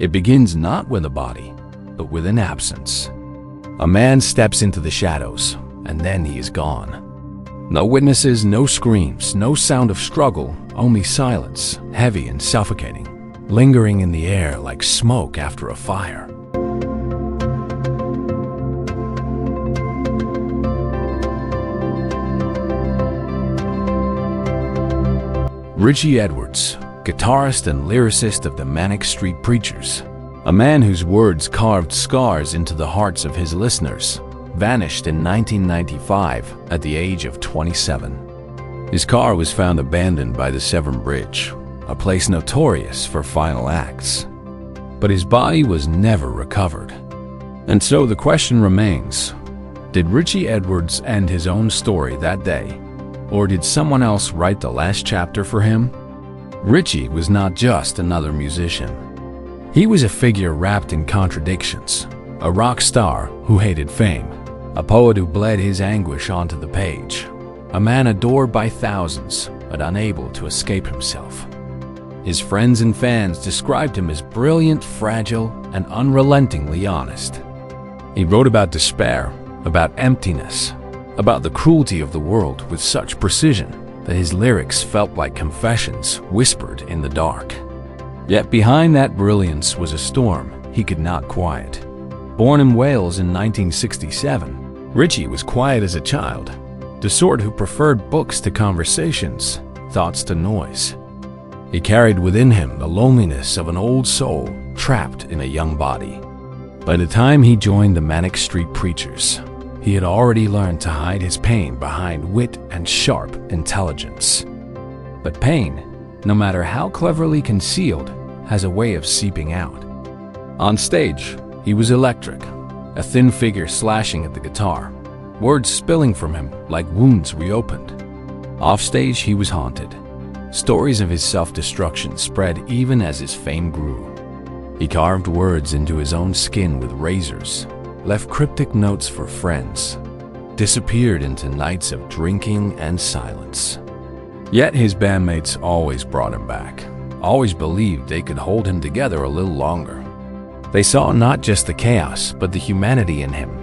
It begins not with a body, but with an absence. A man steps into the shadows, and then he is gone. No witnesses, no screams, no sound of struggle, only silence, heavy and suffocating, lingering in the air like smoke after a fire. Richey Edwards, guitarist and lyricist of the Manic Street Preachers, a man whose words carved scars into the hearts of his listeners, vanished in 1995 at the age of 27. His car was found abandoned by the Severn Bridge, a place notorious for final acts. But his body was never recovered. And so the question remains, did Richey Edwards end his own story that day? Or did someone else write the last chapter for him? Richey was not just another musician. He was a figure wrapped in contradictions, a rock star who hated fame, a poet who bled his anguish onto the page, a man adored by thousands but unable to escape himself. His friends and fans described him as brilliant, fragile, and unrelentingly honest. He wrote about despair, about emptiness, about the cruelty of the world with such precision that his lyrics felt like confessions whispered in the dark. Yet behind that brilliance was a storm he could not quiet. Born in Wales in 1967, Richey was quiet as a child, the sort who preferred books to conversations, thoughts to noise. He carried within him the loneliness of an old soul trapped in a young body. By the time he joined the Manic Street Preachers, he had already learned to hide his pain behind wit and sharp intelligence. But pain, no matter how cleverly concealed, has a way of seeping out. On stage, he was electric, a thin figure slashing at the guitar, words spilling from him like wounds reopened. Offstage, he was haunted. Stories of his self-destruction spread even as his fame grew. He carved words into his own skin with razors, left cryptic notes for friends, disappeared into nights of drinking and silence. Yet his bandmates always brought him back, always believed they could hold him together a little longer. They saw not just the chaos, but the humanity in him,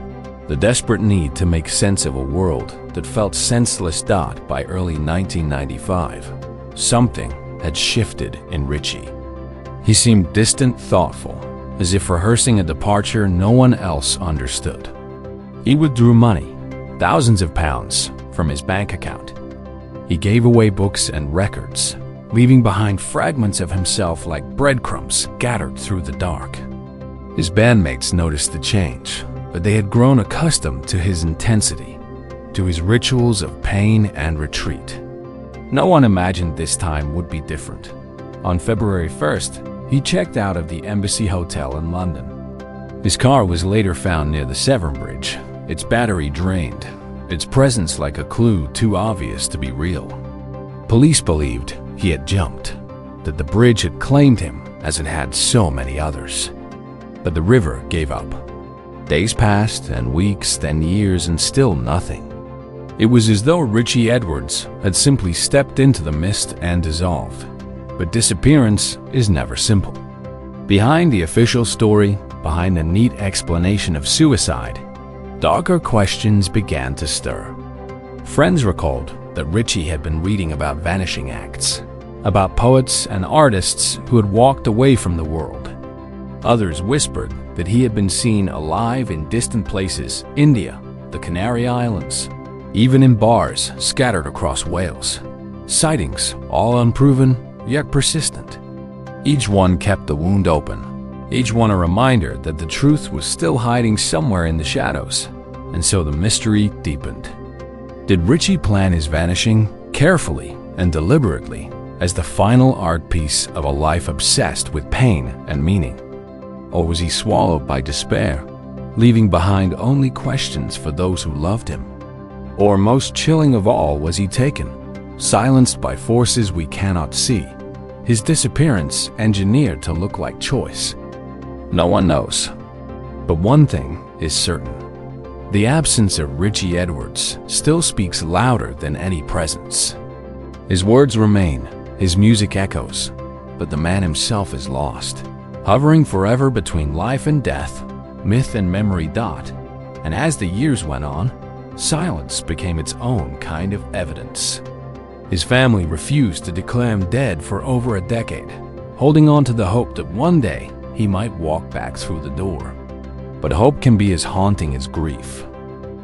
the desperate need to make sense of a world that felt senseless. By early 1995, something had shifted in Richey. He seemed distant, thoughtful, as if rehearsing a departure no one else understood. He withdrew money, thousands of pounds, from his bank account. He gave away books and records, leaving behind fragments of himself like breadcrumbs scattered through the dark. His bandmates noticed the change, but they had grown accustomed to his intensity, to his rituals of pain and retreat. No one imagined this time would be different. On February 1st, he checked out of the Embassy Hotel in London. His car was later found near the Severn Bridge, its battery drained, its presence like a clue too obvious to be real. Police believed he had jumped, that the bridge had claimed him as it had so many others. But the river gave up. Days passed, and weeks, then years, and still nothing. It was as though Richey Edwards had simply stepped into the mist and dissolved. But disappearance is never simple. Behind the official story, behind the neat explanation of suicide, darker questions began to stir. Friends recalled that Richey had been reading about vanishing acts, about poets and artists who had walked away from the world. Others whispered that he had been seen alive in distant places, India, the Canary Islands, even in bars scattered across Wales. Sightings, all unproven, yet persistent. Each one kept the wound open, each one a reminder that the truth was still hiding somewhere in the shadows, and so the mystery deepened. Did Richey plan his vanishing carefully and deliberately as the final art piece of a life obsessed with pain and meaning? Or was he swallowed by despair, leaving behind only questions for those who loved him? Or most chilling of all, was he taken, silenced by forces we cannot see, his disappearance engineered to look like choice? No one knows. But one thing is certain. The absence of Richey Edwards still speaks louder than any presence. His words remain, his music echoes, but the man himself is lost, hovering forever between life and death, myth and memory. And as the years went on, silence became its own kind of evidence. His family refused to declare him dead for over a decade, holding on to the hope that one day he might walk back through the door. But hope can be as haunting as grief.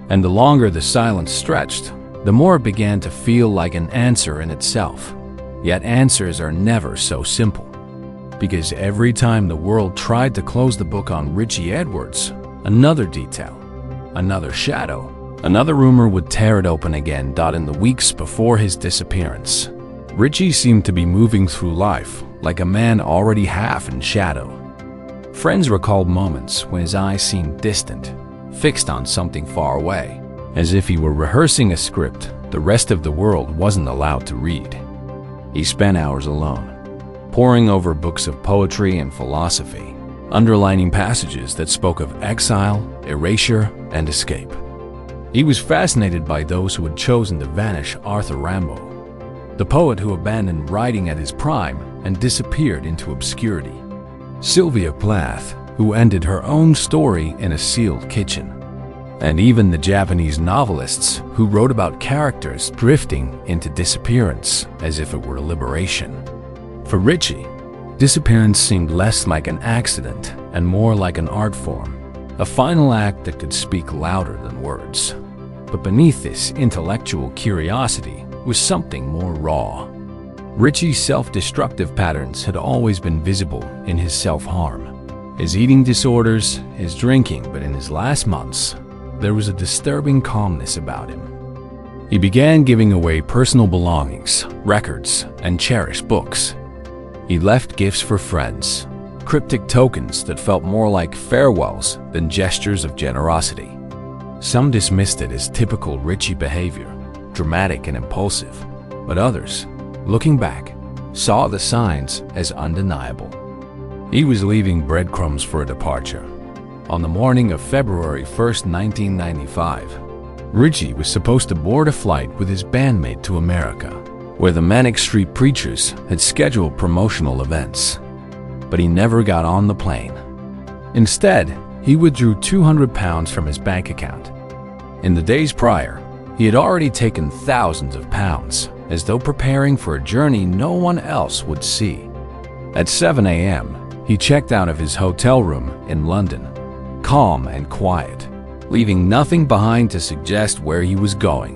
And the longer the silence stretched, the more it began to feel like an answer in itself. Yet answers are never so simple. Because every time the world tried to close the book on Richey Edwards, another detail, another shadow, another rumor would tear it open again. In the weeks before his disappearance, Richey seemed to be moving through life like a man already half in shadow. Friends recalled moments when his eyes seemed distant, fixed on something far away, as if he were rehearsing a script the rest of the world wasn't allowed to read. He spent hours alone, poring over books of poetry and philosophy, underlining passages that spoke of exile, erasure, and escape. He was fascinated by those who had chosen to vanish: Arthur Rimbaud, the poet who abandoned writing at his prime and disappeared into obscurity; Sylvia Plath, who ended her own story in a sealed kitchen; and even the Japanese novelists who wrote about characters drifting into disappearance as if it were liberation. For Richey, disappearance seemed less like an accident and more like an art form, a final act that could speak louder than words. But beneath this intellectual curiosity was something more raw. Richey's self-destructive patterns had always been visible in his self-harm, his eating disorders, his drinking, but in his last months, there was a disturbing calmness about him. He began giving away personal belongings, records, and cherished books. He left gifts for friends, cryptic tokens that felt more like farewells than gestures of generosity. Some dismissed it as typical Richey behavior, dramatic and impulsive, but others, looking back, saw the signs as undeniable. He was leaving breadcrumbs for a departure. On the morning of February 1st, 1995, Richey was supposed to board a flight with his bandmate to America, where the Manic Street Preachers had scheduled promotional events. But he never got on the plane. Instead, he withdrew £200 from his bank account. In the days prior, he had already taken thousands of pounds, as though preparing for a journey no one else would see. At 7 a.m., he checked out of his hotel room in London, calm and quiet, leaving nothing behind to suggest where he was going.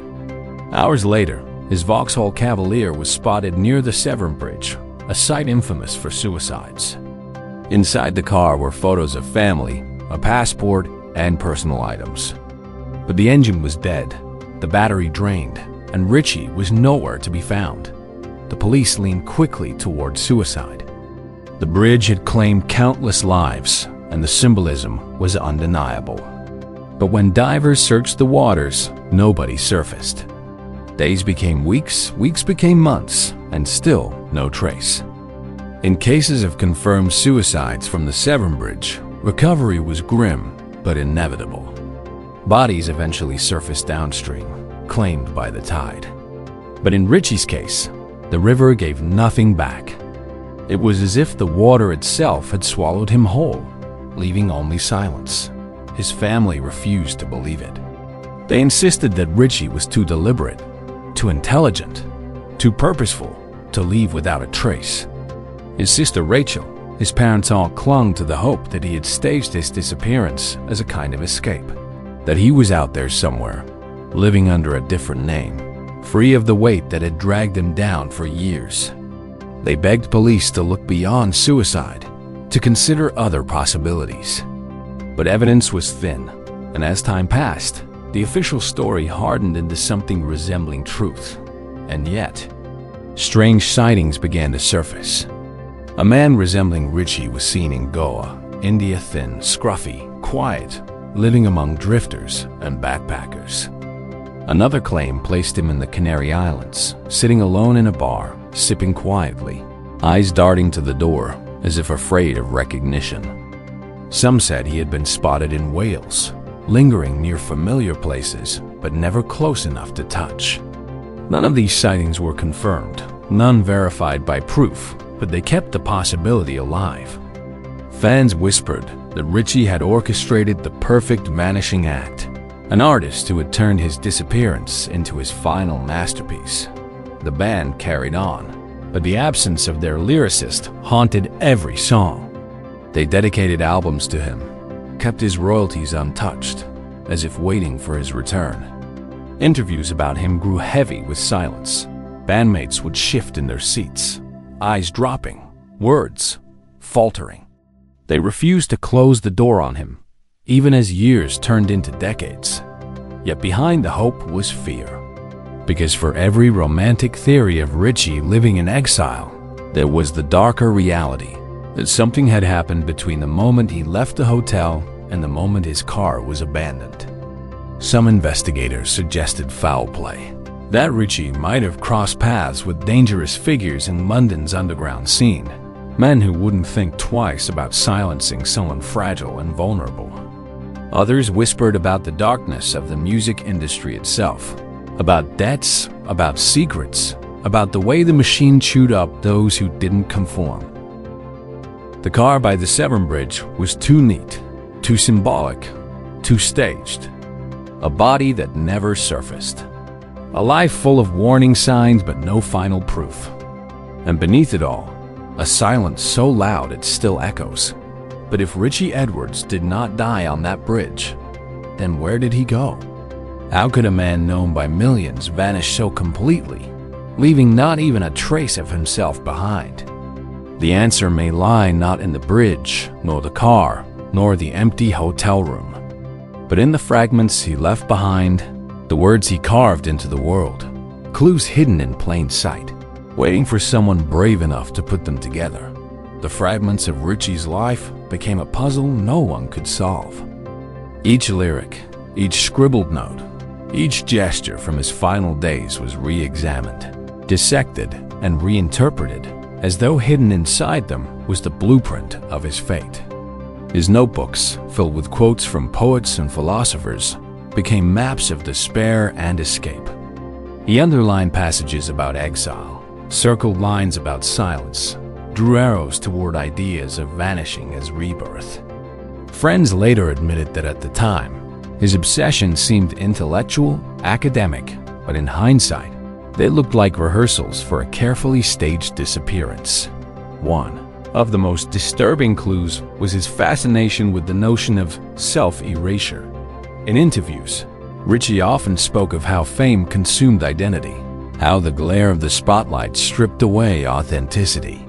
Hours later, his Vauxhall Cavalier was spotted near the Severn Bridge, a site infamous for suicides. Inside the car were photos of family, a passport, and personal items. But the engine was dead, the battery drained, and Richey was nowhere to be found. The police leaned quickly toward suicide. The bridge had claimed countless lives, and the symbolism was undeniable. But when divers searched the waters, nobody surfaced. Days became weeks, weeks became months, and still no trace. In cases of confirmed suicides from the Severn Bridge, recovery was grim but inevitable. Bodies eventually surfaced downstream, claimed by the tide. But in Richey's case, the river gave nothing back. It was as if the water itself had swallowed him whole, leaving only silence. His family refused to believe it. They insisted that Richey was too deliberate, too intelligent, too purposeful to leave without a trace. His sister Rachel, his parents all clung to the hope that he had staged his disappearance as a kind of escape, that he was out there somewhere, living under a different name, free of the weight that had dragged him down for years. They begged police to look beyond suicide, to consider other possibilities. But evidence was thin, and as time passed, the official story hardened into something resembling truth. And yet, strange sightings began to surface. A man resembling Richey was seen in Goa, India, thin, scruffy, quiet, living among drifters and backpackers. Another claim placed him in the Canary Islands, sitting alone in a bar, sipping quietly, eyes darting to the door as if afraid of recognition. Some said he had been spotted in Wales, lingering near familiar places but never close enough to touch. None of these sightings were confirmed, none verified by proof, but they kept the possibility alive. Fans whispered that Richey had orchestrated the perfect vanishing act, an artist who had turned his disappearance into his final masterpiece. The band carried on, but the absence of their lyricist haunted every song. They dedicated albums to him, kept his royalties untouched, as if waiting for his return. Interviews about him grew heavy with silence. Bandmates would shift in their seats, eyes dropping, words faltering. They refused to close the door on him, even as years turned into decades. Yet behind the hope was fear. Because for every romantic theory of Richey living in exile, there was the darker reality that something had happened between the moment he left the hotel and the moment his car was abandoned. Some investigators suggested foul play, that Richey might have crossed paths with dangerous figures in London's underground scene, men who wouldn't think twice about silencing someone fragile and vulnerable. Others whispered about the darkness of the music industry itself, about debts, about secrets, about the way the machine chewed up those who didn't conform. The car by the Severn Bridge was too neat, too symbolic, too staged. A body that never surfaced. A life full of warning signs but no final proof. And beneath it all, a silence so loud it still echoes. But if Richey Edwards did not die on that bridge, then where did he go? How could a man known by millions vanish so completely, leaving not even a trace of himself behind? The answer may lie not in the bridge, nor the car, nor the empty hotel room, but in the fragments he left behind, the words he carved into the world, clues hidden in plain sight, waiting for someone brave enough to put them together. The fragments of Richey's life became a puzzle no one could solve. Each lyric, each scribbled note, each gesture from his final days was re-examined, dissected, and reinterpreted, as though hidden inside them was the blueprint of his fate. His notebooks, filled with quotes from poets and philosophers, became maps of despair and escape. He underlined passages about exile, circled lines about silence, drew arrows toward ideas of vanishing as rebirth. Friends later admitted that at the time, his obsession seemed intellectual, academic, but in hindsight, they looked like rehearsals for a carefully staged disappearance. One of the most disturbing clues was his fascination with the notion of self-erasure. In interviews, Richey often spoke of how fame consumed identity, how the glare of the spotlight stripped away authenticity.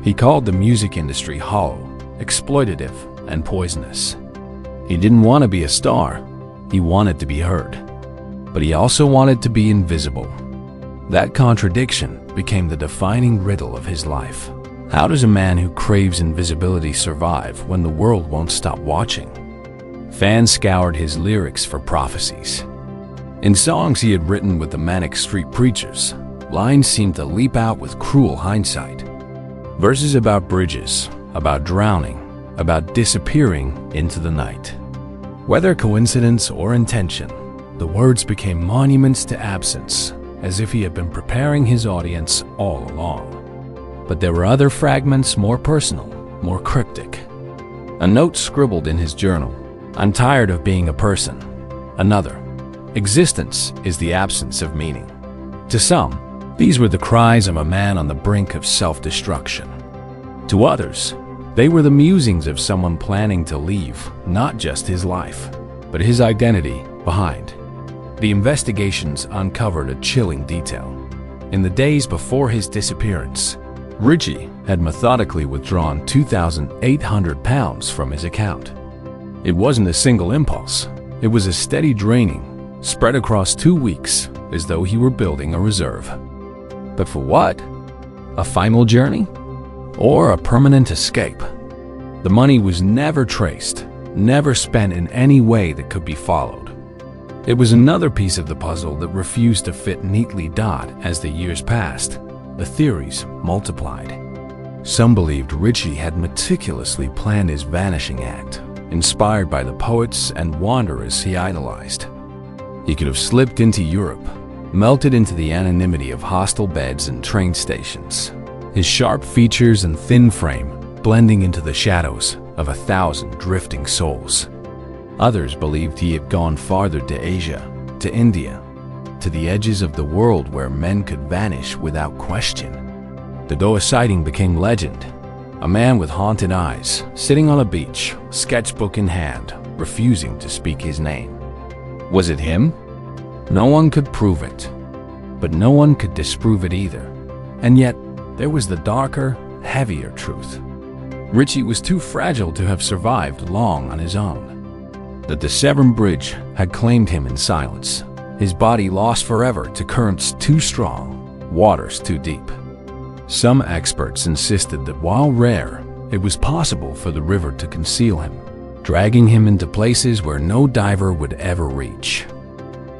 He called the music industry hollow, exploitative, and poisonous. He didn't want to be a star, he wanted to be heard. But he also wanted to be invisible. That contradiction became the defining riddle of his life. How does a man who craves invisibility survive when the world won't stop watching? Fans scoured his lyrics for prophecies. In songs he had written with the Manic Street Preachers, lines seemed to leap out with cruel hindsight. Verses about bridges, about drowning, about disappearing into the night. Whether coincidence or intention, the words became monuments to absence, as if he had been preparing his audience all along. But there were other fragments more personal, more cryptic. A note scribbled in his journal, "I'm tired of being a person." Another, "Existence is the absence of meaning." To some, these were the cries of a man on the brink of self-destruction. To others, they were the musings of someone planning to leave not just his life, but his identity behind. The investigations uncovered a chilling detail. In the days before his disappearance, Richey had methodically withdrawn £2,800 from his account. It wasn't a single impulse. It was a steady draining, spread across 2 weeks, as though he were building a reserve. But for what? A final journey? Or a permanent escape? The money was never traced, never spent in any way that could be followed. It was another piece of the puzzle that refused to fit neatly. As the years passed, the theories multiplied. Some believed Richey had meticulously planned his vanishing act, inspired by the poets and wanderers he idolized. He could have slipped into Europe, melted into the anonymity of hostel beds and train stations. His sharp features and thin frame blending into the shadows of 1,000 drifting souls. Others believed he had gone farther to Asia, to India, to the edges of the world where men could vanish without question. The Doha sighting became legend. A man with haunted eyes, sitting on a beach, sketchbook in hand, refusing to speak his name. Was it him? No one could prove it, but no one could disprove it either. And yet, there was the darker, heavier truth. Richey was too fragile to have survived long on his own. That the Severn Bridge had claimed him in silence, his body lost forever to currents too strong, waters too deep. Some experts insisted that while rare, it was possible for the river to conceal him, dragging him into places where no diver would ever reach.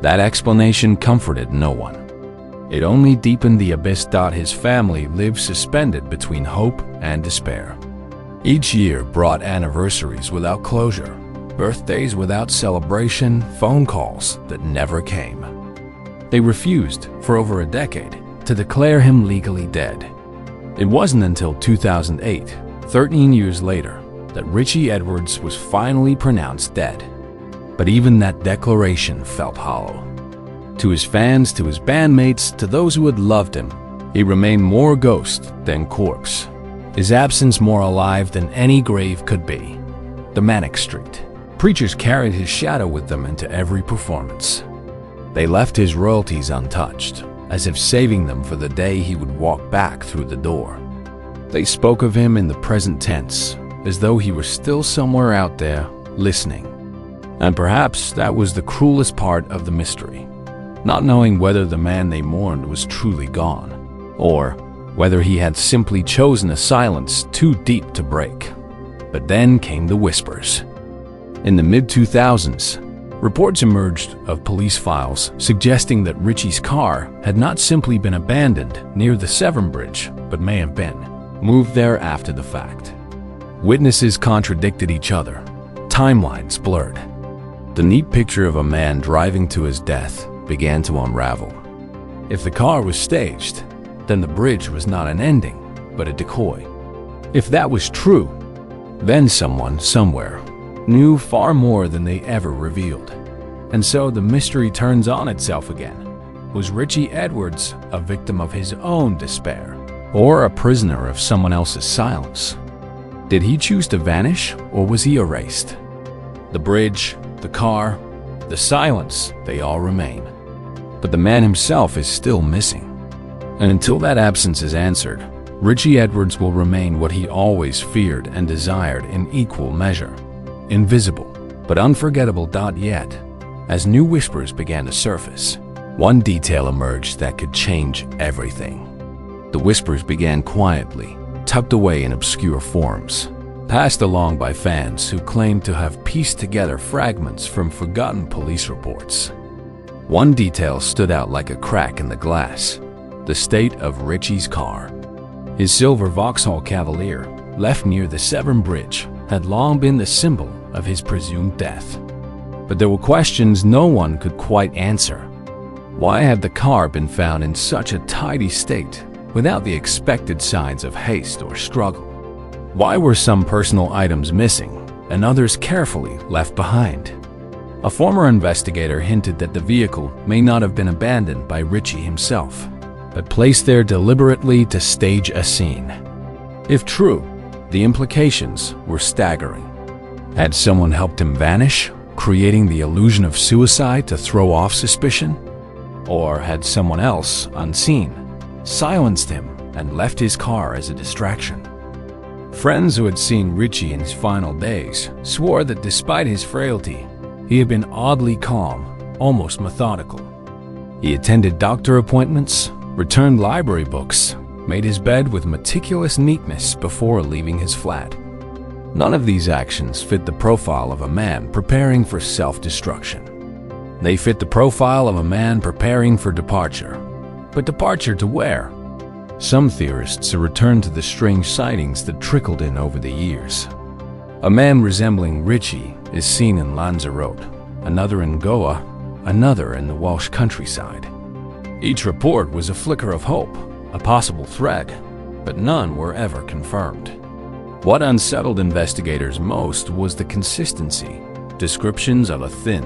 That explanation comforted no one. It only deepened the abyss. His family lived suspended between hope and despair. Each year brought anniversaries without closure, birthdays without celebration, phone calls that never came. They refused, for over a decade, to declare him legally dead. It wasn't until 2008, 13 years later, that Richey Edwards was finally pronounced dead. But even that declaration felt hollow. To his fans, to his bandmates, to those who had loved him, he remained more ghost than corpse. His absence more alive than any grave could be. The Manic Street Preachers carried his shadow with them into every performance. They left his royalties untouched, as if saving them for the day he would walk back through the door. They spoke of him in the present tense, as though he were still somewhere out there, listening. And perhaps that was the cruelest part of the mystery, not knowing whether the man they mourned was truly gone, or whether he had simply chosen a silence too deep to break. But then came the whispers. In the mid-2000s, reports emerged of police files suggesting that Richey's car had not simply been abandoned near the Severn Bridge, but may have been moved there after the fact. Witnesses contradicted each other, timelines blurred. The neat picture of a man driving to his death began to unravel. If the car was staged, then the bridge was not an ending, but a decoy. If that was true, then someone, somewhere, knew far more than they ever revealed. And so the mystery turns on itself again. Was Richey Edwards a victim of his own despair, or a prisoner of someone else's silence? Did he choose to vanish, or was he erased? The bridge, the car, the silence, they all remain. But the man himself is still missing. And until that absence is answered, Richey Edwards will remain what he always feared and desired in equal measure. Invisible, but unforgettable. Yet, as new whispers began to surface, one detail emerged that could change everything. The whispers began quietly, tucked away in obscure forms, passed along by fans who claimed to have pieced together fragments from forgotten police reports. One detail stood out like a crack in the glass: the state of Richey's car. His silver Vauxhall Cavalier, left near the Severn Bridge, had long been the symbol of his presumed death. But there were questions no one could quite answer. Why had the car been found in such a tidy state, without the expected signs of haste or struggle? Why were some personal items missing, and others carefully left behind? A former investigator hinted that the vehicle may not have been abandoned by Richey himself, but placed there deliberately to stage a scene. If true, the implications were staggering. Had someone helped him vanish, creating the illusion of suicide to throw off suspicion? Or had someone else, unseen, silenced him and left his car as a distraction? Friends who had seen Richey in his final days swore that despite his frailty, he had been oddly calm, almost methodical. He attended doctor appointments, returned library books, made his bed with meticulous neatness before leaving his flat. None of these actions fit the profile of a man preparing for self-destruction. They fit the profile of a man preparing for departure. But departure to where? Some theorists return to the strange sightings that trickled in over the years. A man resembling Richey is seen in Lanzarote, another in Goa, another in the Welsh countryside. Each report was a flicker of hope, a possible thread, but none were ever confirmed. What unsettled investigators most was the consistency. Descriptions of a thin,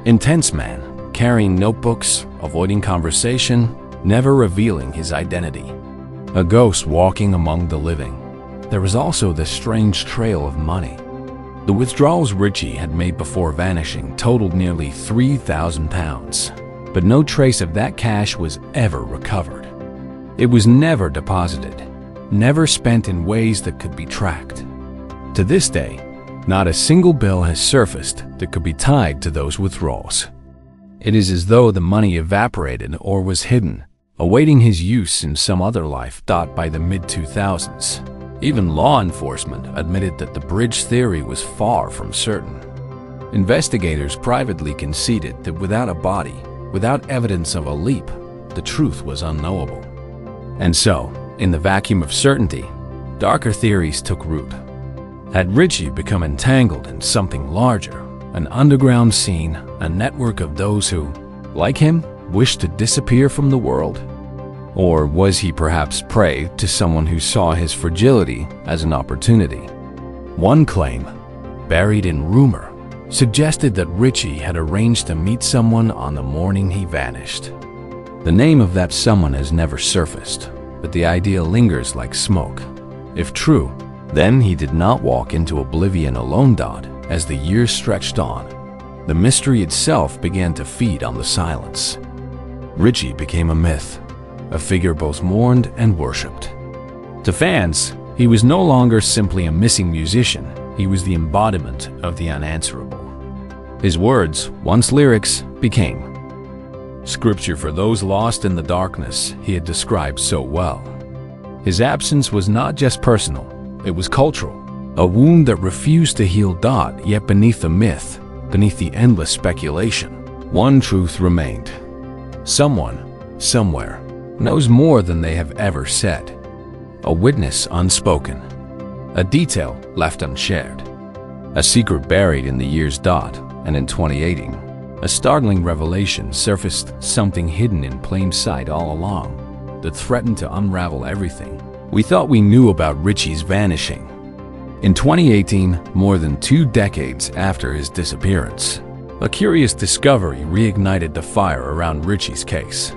intense man, carrying notebooks, avoiding conversation, never revealing his identity. A ghost walking among the living. There was also the strange trail of money. The withdrawals Richey had made before vanishing totaled nearly £3,000, but no trace of that cash was ever recovered. It was never deposited, never spent in ways that could be tracked. To this day, not a single bill has surfaced that could be tied to those withdrawals. It is as though the money evaporated or was hidden, awaiting his use in some other life. By the mid-2000s, even law enforcement admitted that the bridge theory was far from certain. Investigators privately conceded that without a body, without evidence of a leap, the truth was unknowable. And so, in the vacuum of certainty, darker theories took root. Had Richey become entangled in something larger, an underground scene, a network of those who, like him, wished to disappear from the world? Or was he perhaps prey to someone who saw his fragility as an opportunity? One claim, buried in rumor, suggested that Richey had arranged to meet someone on the morning he vanished. The name of that someone has never surfaced, but the idea lingers like smoke. If true, then he did not walk into oblivion alone. As the years stretched on, the mystery itself began to feed on the silence. Richey became a myth, a figure both mourned and worshipped. To fans, he was no longer simply a missing musician, he was the embodiment of the unanswerable. His words, once lyrics, became scripture for those lost in the darkness he had described so well. His absence was not just personal, it was cultural, a wound that refused to heal. Yet beneath the myth, beneath the endless speculation, one truth remained. Someone, somewhere, knows more than they have ever said. A witness unspoken, a detail left unshared, a secret buried in the years. And in 2018, a startling revelation surfaced, something hidden in plain sight all along that threatened to unravel everything we thought we knew about Richey's vanishing. In 2018, more than 2 decades after his disappearance, a curious discovery reignited the fire around Richey's case.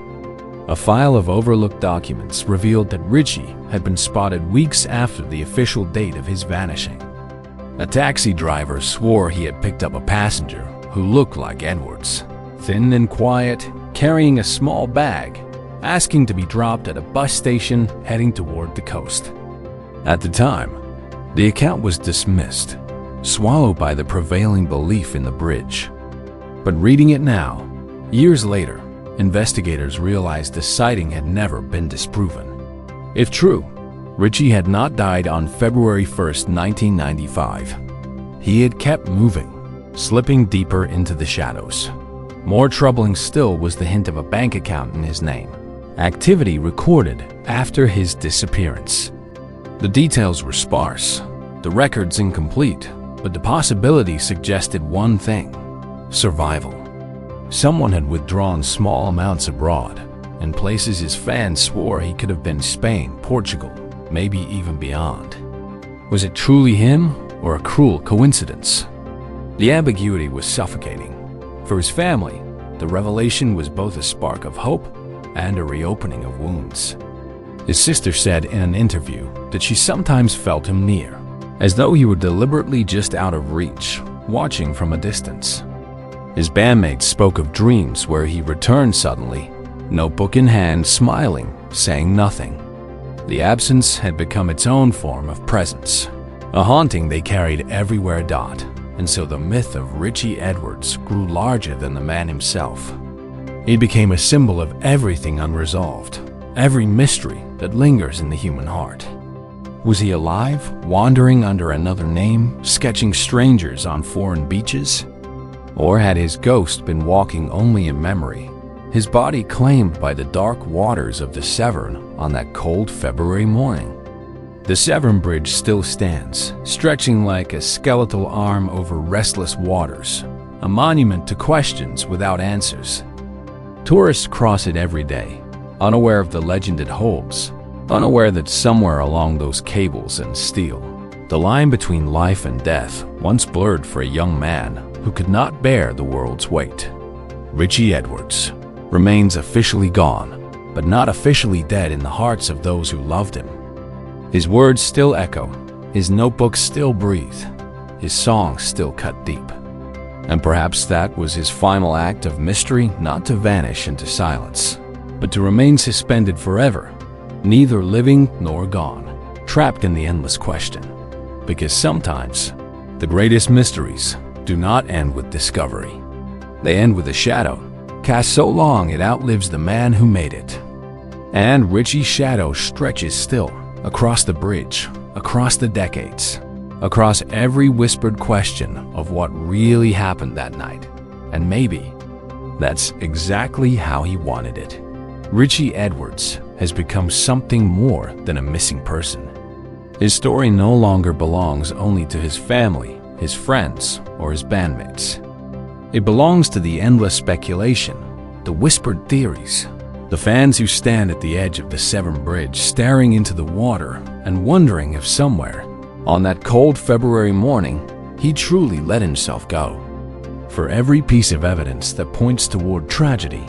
A file of overlooked documents revealed that Richey had been spotted weeks after the official date of his vanishing. A taxi driver swore he had picked up a passenger who looked like Edwards, thin and quiet, carrying a small bag, asking to be dropped at a bus station heading toward the coast. At the time, the account was dismissed, swallowed by the prevailing belief in the bridge. But reading it now, years later, investigators realized the sighting had never been disproven. If true, Richey had not died on February 1st, 1995. He had kept moving, slipping deeper into the shadows. More troubling still was the hint of a bank account in his name, activity recorded after his disappearance. The details were sparse, the records incomplete, but the possibility suggested one thing: survival. Someone had withdrawn small amounts abroad, in places his fans swore he could have been Spain, Portugal, maybe even beyond. Was it truly him, or a cruel coincidence? The ambiguity was suffocating. For his family, the revelation was both a spark of hope and a reopening of wounds. His sister said in an interview that she sometimes felt him near, as though he were deliberately just out of reach, watching from a distance. His bandmates spoke of dreams where he returned suddenly, notebook in hand, smiling, saying nothing. The absence had become its own form of presence, a haunting they carried everywhere. And so the myth of Richey Edwards grew larger than the man himself. He became a symbol of everything unresolved, every mystery that lingers in the human heart. Was he alive, wandering under another name, sketching strangers on foreign beaches? Or had his ghost been walking only in memory, his body claimed by the dark waters of the Severn on that cold February morning? The Severn Bridge still stands, stretching like a skeletal arm over restless waters, a monument to questions without answers. Tourists cross it every day, unaware of the legend it holds, unaware that somewhere along those cables and steel, The line between life and death once blurred for a young man who could not bear the world's weight. Richey Edwards remains officially gone, but not officially dead in the hearts of those who loved him. His words still echo, his notebooks still breathe, his songs still cut deep. And perhaps that was his final act of mystery, not to vanish into silence, but to remain suspended forever, neither living nor gone, trapped in the endless question. Because sometimes, the greatest mysteries do not end with discovery. They end with a shadow, cast so long it outlives the man who made it. And Richey's shadow stretches still, across the bridge, across the decades, across every whispered question of what really happened that night. And maybe that's exactly how he wanted it. Richey Edwards has become something more than a missing person. His story no longer belongs only to his family, his friends, or his bandmates. It belongs to the endless speculation, the whispered theories, the fans who stand at the edge of the Severn Bridge staring into the water and wondering if somewhere, on that cold February morning, he truly let himself go. For every piece of evidence that points toward tragedy,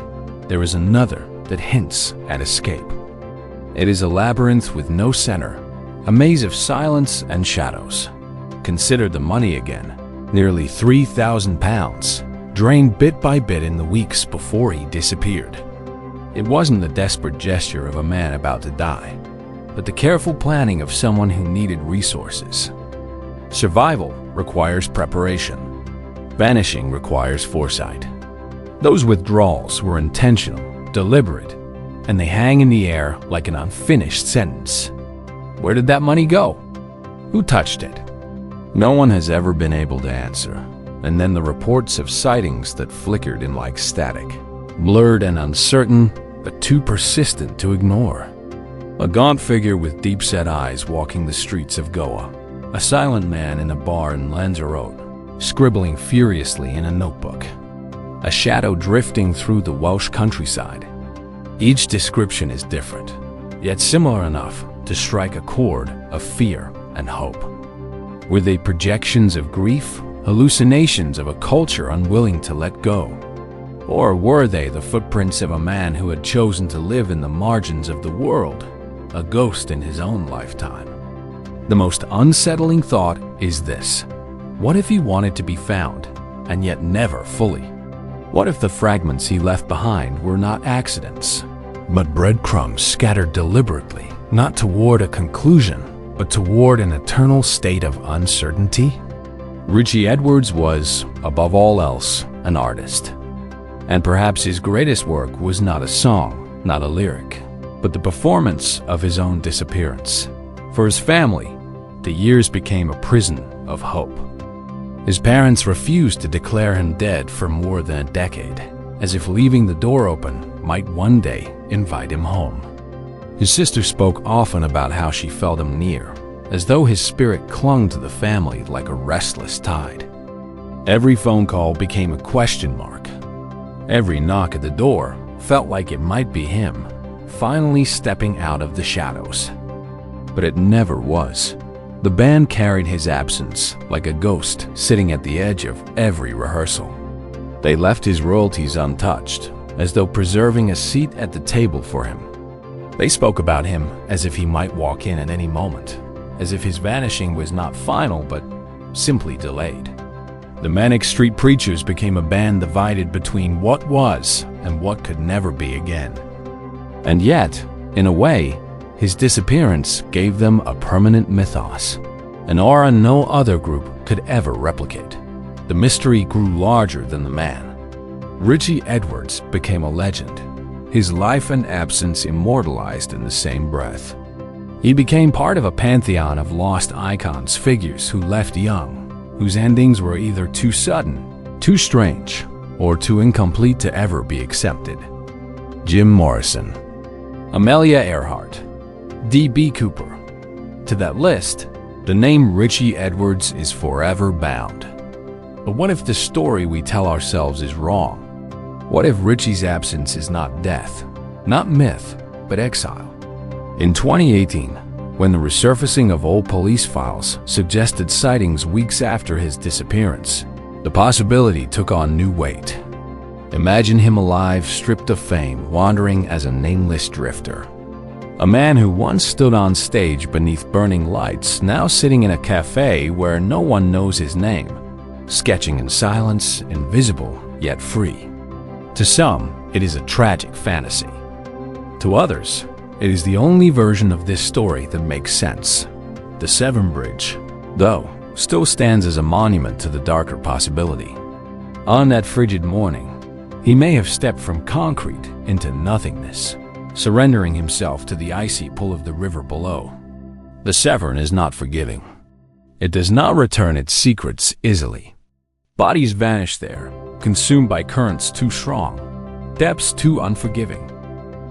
there is another that hints at escape. It is a labyrinth with no center, a maze of silence and shadows. Consider the money again, nearly £3,000, drained bit by bit in the weeks before he disappeared. It wasn't the desperate gesture of a man about to die, but the careful planning of someone who needed resources. Survival requires preparation. Vanishing requires foresight. Those withdrawals were intentional, deliberate, and they hang in the air like an unfinished sentence. Where did that money go? Who touched it? No one has ever been able to answer. And then the reports of sightings that flickered in like static, blurred and uncertain, but too persistent to ignore. A gaunt figure with deep-set eyes walking the streets of Goa. A silent man in a bar in Lanzarote, scribbling furiously in a notebook. A shadow drifting through the Welsh countryside. Each description is different, yet similar enough to strike a chord of fear and hope. Were they projections of grief, hallucinations of a culture unwilling to let go? Or were they the footprints of a man who had chosen to live in the margins of the world, a ghost in his own lifetime? The most unsettling thought is this: what if he wanted to be found, and yet never fully? What if the fragments he left behind were not accidents, but breadcrumbs scattered deliberately, not toward a conclusion, but toward an eternal state of uncertainty? Richey Edwards was, above all else, an artist. And perhaps his greatest work was not a song, not a lyric, but the performance of his own disappearance. For his family, the years became a prison of hope. His parents refused to declare him dead for more than a decade, as if leaving the door open might one day invite him home. His sister spoke often about how she felt him near, as though his spirit clung to the family like a restless tide. Every phone call became a question mark. Every knock at the door felt like it might be him, finally stepping out of the shadows. But it never was. The band carried his absence like a ghost sitting at the edge of every rehearsal. They left his royalties untouched, as though preserving a seat at the table for him. They spoke about him as if he might walk in at any moment, as if his vanishing was not final but simply delayed. The Manic Street Preachers became a band divided between what was and what could never be again. And yet, in a way, his disappearance gave them a permanent mythos, an aura no other group could ever replicate. The mystery grew larger than the man. Richey Edwards became a legend, his life and absence immortalized in the same breath. He became part of a pantheon of lost icons, figures who left young, whose endings were either too sudden, too strange, or too incomplete to ever be accepted. Jim Morrison, Amelia Earhart, D.B. Cooper. To that list, the name Richey Edwards is forever bound. But what if the story we tell ourselves is wrong? What if Richey's absence is not death, not myth, but exile? In 2018, when the resurfacing of old police files suggested sightings weeks after his disappearance, the possibility took on new weight. Imagine him alive, stripped of fame, wandering as a nameless drifter. A man who once stood on stage beneath burning lights, now sitting in a cafe where no one knows his name, sketching in silence, invisible yet free. To some, it is a tragic fantasy. To others, it is the only version of this story that makes sense. The Severn Bridge, though, still stands as a monument to the darker possibility. On that frigid morning, he may have stepped from concrete into nothingness, surrendering himself to the icy pull of the river below. The Severn is not forgiving. It does not return its secrets easily. Bodies vanish there, consumed by currents too strong, depths too unforgiving.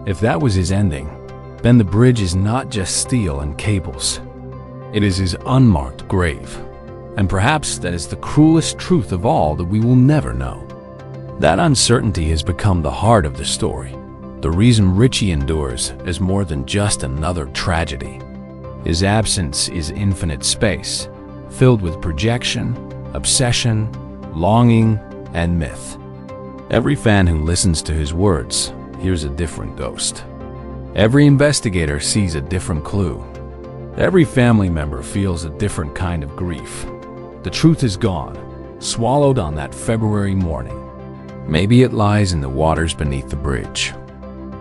If that was his ending, then the bridge is not just steel and cables. It is his unmarked grave. And perhaps that is the cruelest truth of all that we will never know. That uncertainty has become the heart of the story. The reason Richey endures is more than just another tragedy. His absence is infinite space, filled with projection, obsession, longing, and myth. Every fan who listens to his words hears a different ghost. Every investigator sees a different clue. Every family member feels a different kind of grief. The truth is gone, swallowed on that February morning. Maybe it lies in the waters beneath the bridge.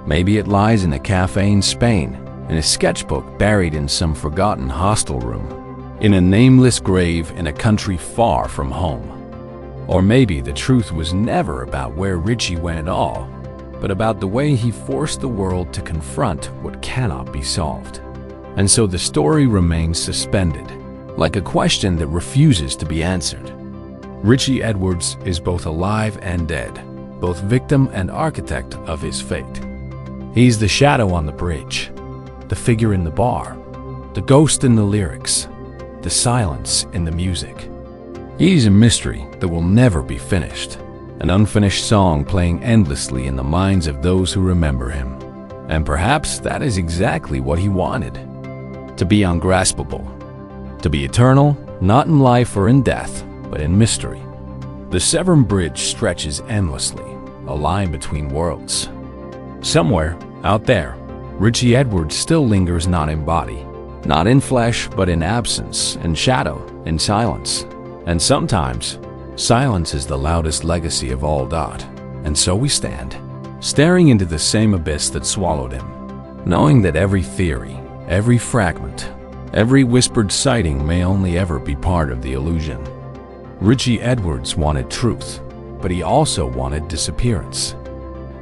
Maybe it lies in a cafe in Spain, in a sketchbook buried in some forgotten hostel room, in a nameless grave in a country far from home. Or maybe the truth was never about where Richey went at all, but about the way he forced the world to confront what cannot be solved. And so the story remains suspended, like a question that refuses to be answered. Richey Edwards is both alive and dead, both victim and architect of his fate. He's the shadow on the bridge, the figure in the bar, the ghost in the lyrics, the silence in the music. He's a mystery that will never be finished, an unfinished song playing endlessly in the minds of those who remember him. And perhaps that is exactly what he wanted. To be ungraspable, to be eternal, not in life or in death, but in mystery. The Severn Bridge stretches endlessly, a line between worlds. Somewhere, out there, Richey Edwards still lingers not in body, not in flesh, but in absence, in shadow, in silence. And sometimes, silence is the loudest legacy of all dot. And so we stand, staring into the same abyss that swallowed him, knowing that every theory, every fragment, every whispered sighting may only ever be part of the illusion. Richey Edwards wanted truth, but he also wanted disappearance.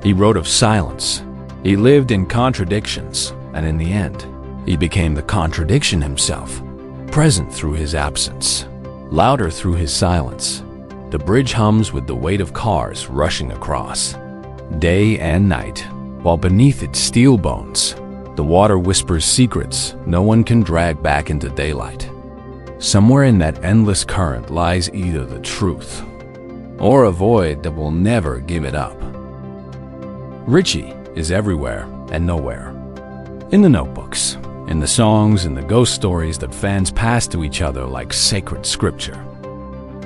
He wrote of silence. He lived in contradictions, and in the end, he became the contradiction himself, present through his absence, louder through his silence. The bridge hums with the weight of cars rushing across, day and night, while beneath its steel bones, the water whispers secrets no one can drag back into daylight. Somewhere in that endless current lies either the truth or a void that will never give it up. Richey is everywhere and nowhere. In the notebooks, in the songs and the ghost stories that fans pass to each other like sacred scripture.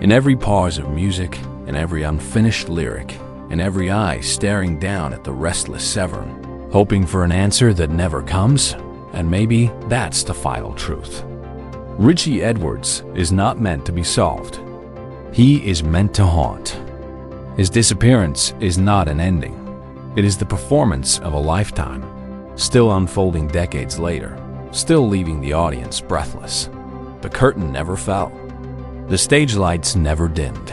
In every pause of music, in every unfinished lyric, in every eye staring down at the restless Severn, hoping for an answer that never comes, and maybe that's the final truth. Richey Edwards is not meant to be solved. He is meant to haunt. His disappearance is not an ending. It is the performance of a lifetime, still unfolding decades later, still leaving the audience breathless. The curtain never fell. The stage lights never dimmed.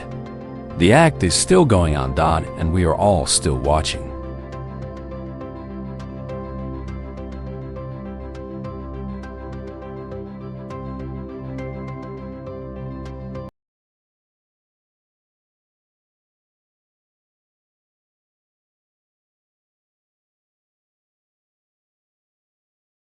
The act is still going on, and we are all still watching.